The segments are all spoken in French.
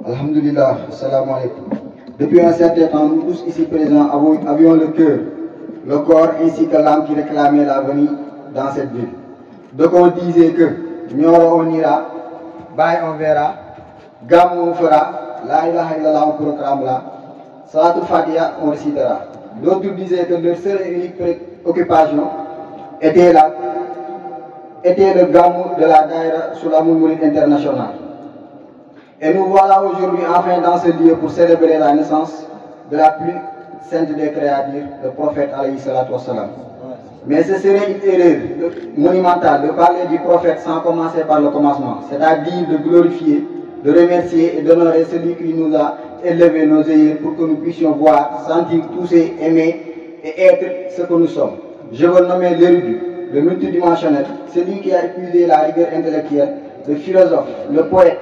Alhamdulillah, salam alaikum. Depuis un certain temps, nous tous ici présents avions le cœur, le corps ainsi que l'âme qui réclamait la venue dans cette ville. Donc on disait que Nioro on ira, Baye on verra, Gamou on fera, La ilaha illallah on proclamera, Salatul Fatiha on récitera. D'autres disaient que leur seule et unique préoccupation était le Gamou de la Daïra Soulamul Mouride international. Et nous voilà aujourd'hui enfin dans ce lieu pour célébrer la naissance de la plus sainte des créatures, le prophète alayhi salatu wassalam. Mais ce serait une erreur monumentale de parler du prophète sans commencer par le commencement, c'est-à-dire de glorifier, de remercier et d'honorer celui qui nous a élevés nos yeux pour que nous puissions voir, sentir, toucher, aimer et être ce que nous sommes. Je veux nommer l'érudit, le multidimensionnel, celui qui a épuisé la rigueur intellectuelle, le philosophe, le poète,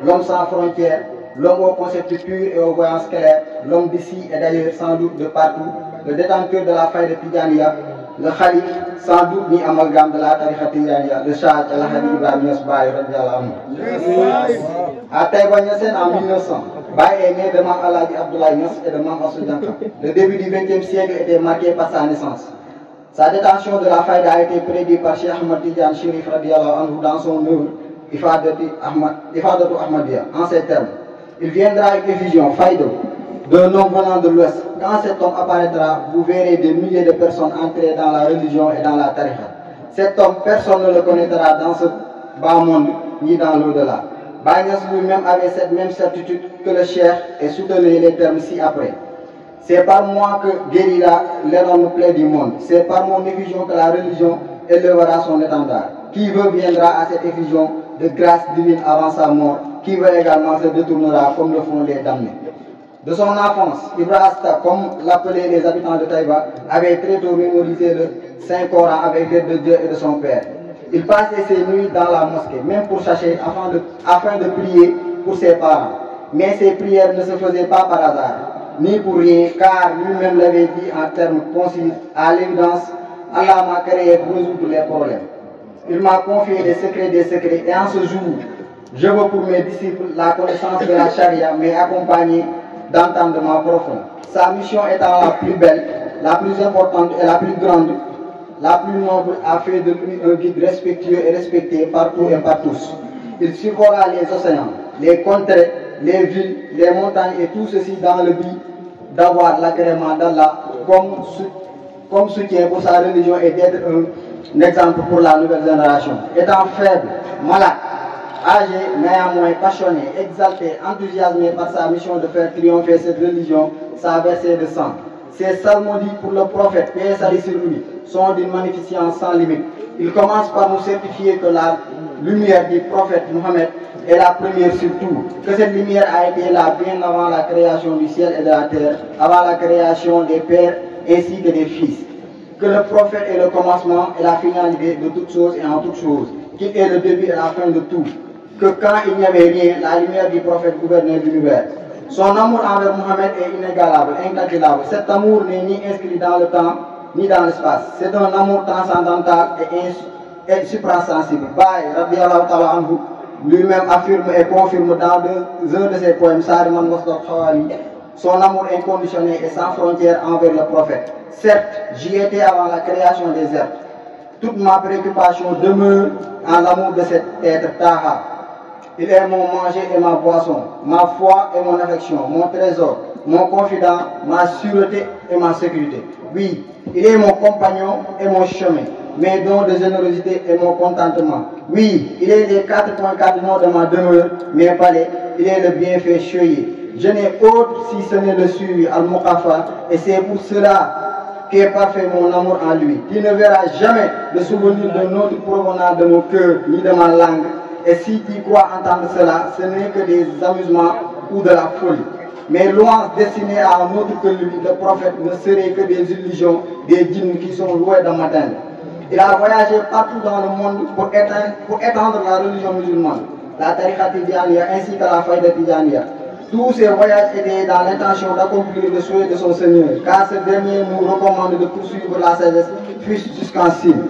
l'homme sans frontières, l'homme au concept pur et aux voyances claires, l'homme d'ici et d'ailleurs sans doute de partout, le détenteur de la faille de Tidjaniya, le Khalif, sans doute ni amalgame de la tariqa Tidjaniya, le Shah Al-Hadi Ibrahim Niass Baye radiallahu anhu. À Taïba Niassène en 1900, Baye est né de Mam Alhaji Abdoulaye Niass et de Mam Assou Diankha. Le début du XXe siècle était marqué par sa naissance. Sa détention de la faille a été prédite par Cheikh Ahmad Tidjane Chérif radiallahu anhu dans son œuvre Ifadatu Ahmadiyya, en ces termes. Il viendra une effusion, Faïdo, d'un homme venant de l'Ouest. Quand cet homme apparaîtra, vous verrez des milliers de personnes entrer dans la religion et dans la tariqa. Cet homme, personne ne le connaîtra dans ce bas monde, ni dans l'au-delà. Baye Niass lui-même avait cette même certitude que le Cheikh et soutenait les termes ci-après. C'est par moi que guérira l'énorme plaie du monde. C'est par mon effusion que la religion élèvera son étendard. Qui veut viendra à cette effusion de grâce divine avant sa mort, qui veut également se détournera comme le font les damnés. De son enfance, Ibra Asta, comme l'appelaient les habitants de Taïba, avait très tôt mémorisé le Saint-Coran avec l'aide de Dieu et de son Père. Il passait ses nuits dans la mosquée, même pour chercher, afin de prier pour ses parents. Mais ses prières ne se faisaient pas par hasard, ni pour rien, car lui-même l'avait dit en termes concis, à l'évidence, Allah m'a créé pour résoudre les problèmes. Il m'a confié des secrets, et en ce jour, je veux pour mes disciples la connaissance de la charia, mais accompagnée d'entendement profond. Sa mission étant la plus belle, la plus importante et la plus grande, la plus noble, a fait de lui un guide respectueux et respecté partout et par tous. Il survola les océans, les contrées, les villes, les montagnes et tout ceci dans le but d'avoir l'agrément d'Allah comme soutien pour sa religion et d'être un exemple pour la nouvelle génération. Étant faible, malade, âgé, néanmoins passionné, exalté, enthousiasmé par sa mission de faire triompher cette religion, sa versée de sang. Ces psalmodies pour le prophète, paix et salut sur lui, sont d'une magnificence sans limite. Il commence par nous certifier que la lumière du prophète Mohammed est la première sur tout, que cette lumière a été là bien avant la création du ciel et de la terre, avant la création des pères ainsi que des fils. Que le prophète est le commencement et la finalité de toutes choses et en toutes choses, qu'il est le début et la fin de tout, que quand il n'y avait rien, la lumière du prophète gouvernait l'univers. Son amour envers Mohammed est inégalable, incalculable. Cet amour n'est ni inscrit dans le temps ni dans l'espace. C'est un amour transcendantal et suprasensible. Baye radiallahu ta'ala anhu lui-même affirme et confirme dans un de ses poèmes, Sariman Mosdok Khawali, son amour inconditionnel et sans frontières envers le prophète. Certes, j'y étais avant la création des êtres. Toute ma préoccupation demeure en l'amour de cet être Taha. Il est mon manger et ma boisson, ma foi et mon affection, mon trésor, mon confident, ma sûreté et ma sécurité. Oui, il est mon compagnon et mon chemin, mes dons de générosité et mon contentement. Oui, il est les 4 points cardinaux de ma demeure, mes palais, il est le bienfait choyé. Je n'ai autre si ce n'est le suivi al-Muqafa, et c'est pour cela qu'est parfait mon amour en lui. Tu ne verras jamais le souvenir de notre provenant de mon cœur ni de ma langue. Et si tu crois entendre cela, ce n'est que des amusements ou de la folie. Mais louanges destinées à un autre que lui, le prophète, ne seraient que des illusions, des djinns qui sont loués de matin. Il a voyagé partout dans le monde pour étendre la religion musulmane, la tariqa Tidjaniya ainsi que la faille de Tidjaniya. Tous ces voyages étaient dans l'intention d'accomplir le souhait de son Seigneur, car ce dernier nous recommande de poursuivre la sagesse jusqu'en Chine.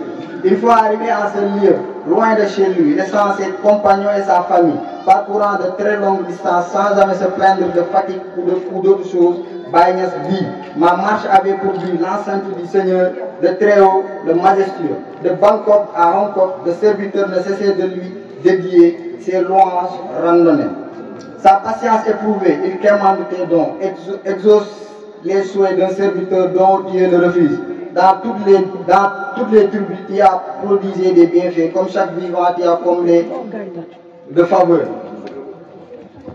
Il faut arriver à ce lieu, loin de chez lui, laissant ses compagnons et sa famille, parcourant de très longues distances sans jamais se plaindre de fatigue ou d'autres choses, Baye Niass dit, ma marche avait pour but l'enceinte du Seigneur, le Très-Haut, le Majestueux. De Bangkok à Hong Kong, le serviteur ne cessait de lui dédier ses louanges randonnées. Sa patience éprouvée, il quémande tes dons, exauce les souhaits d'un serviteur dont tu es le refuge. Dans toutes les tribus, tu as prodigé des bienfaits, comme chaque vivant, tu as comblé de faveurs.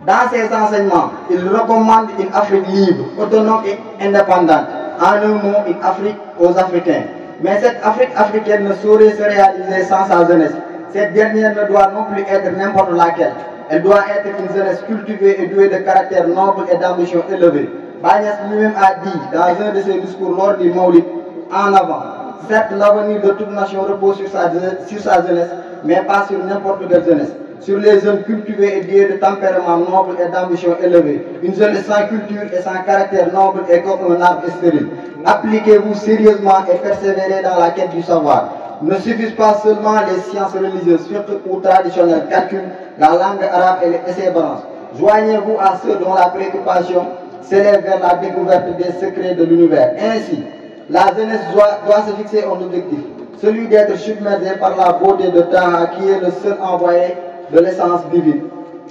Dans ses enseignements, il recommande une Afrique libre, autonome et indépendante. En un mot, une Afrique aux Africains. Mais cette Afrique africaine ne saurait se réaliser sans sa jeunesse. Cette dernière ne doit non plus être n'importe laquelle. Elle doit être une jeunesse cultivée et douée de caractère noble et d'ambition élevée. Baye Niass lui-même a dit dans un de ses discours lors du Maulid, en avant, certes l'avenir de toute nation repose sur sa jeunesse, mais pas sur n'importe quelle jeunesse. Sur les jeunes cultivés et doués de tempérament noble et d'ambition élevée. Une jeunesse sans culture et sans caractère noble est comme un arbre stérile. Appliquez-vous sérieusement et persévérez dans la quête du savoir. Ne suffisent pas seulement les sciences religieuses, surtout ou traditionnelles, calcul, la langue arabe et ses branches. Joignez-vous à ceux dont la préoccupation s'élève vers la découverte des secrets de l'univers. Ainsi, la jeunesse doit se fixer un objectif, celui d'être submergée par la beauté de Taha qui est le seul envoyé de l'essence divine.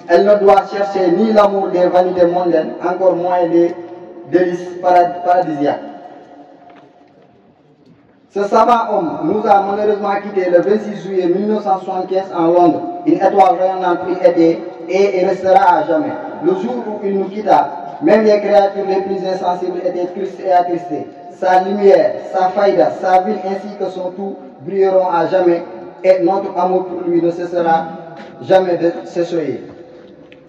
Elle ne doit chercher ni l'amour des vanités mondaines, encore moins des délices paradisiaques. Ce savant homme nous a malheureusement quittés le 26 juillet 1975 en Londres. Une étoile rayonnante il était et il restera à jamais. Le jour où il nous quitta, même les créatures les plus insensibles étaient tristes et attristées. Sa lumière, sa faïda, sa ville ainsi que son tout brilleront à jamais et notre amour pour lui ne cessera jamais de s'échouer.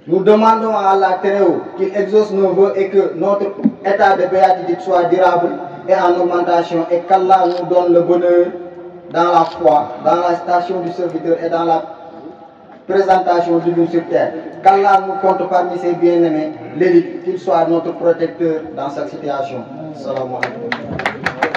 Nous demandons à Allah Très-Haut qu'il exauce nos vœux et que notre état de béatitude soit durable et en augmentation et qu'Allah nous donne le bonheur dans la foi, dans la station du serviteur et dans la présentation divine sur terre. Qu'Allah nous compte parmi ses bien-aimés, l'élite, qu'il soit notre protecteur dans cette situation. Salam alaikum.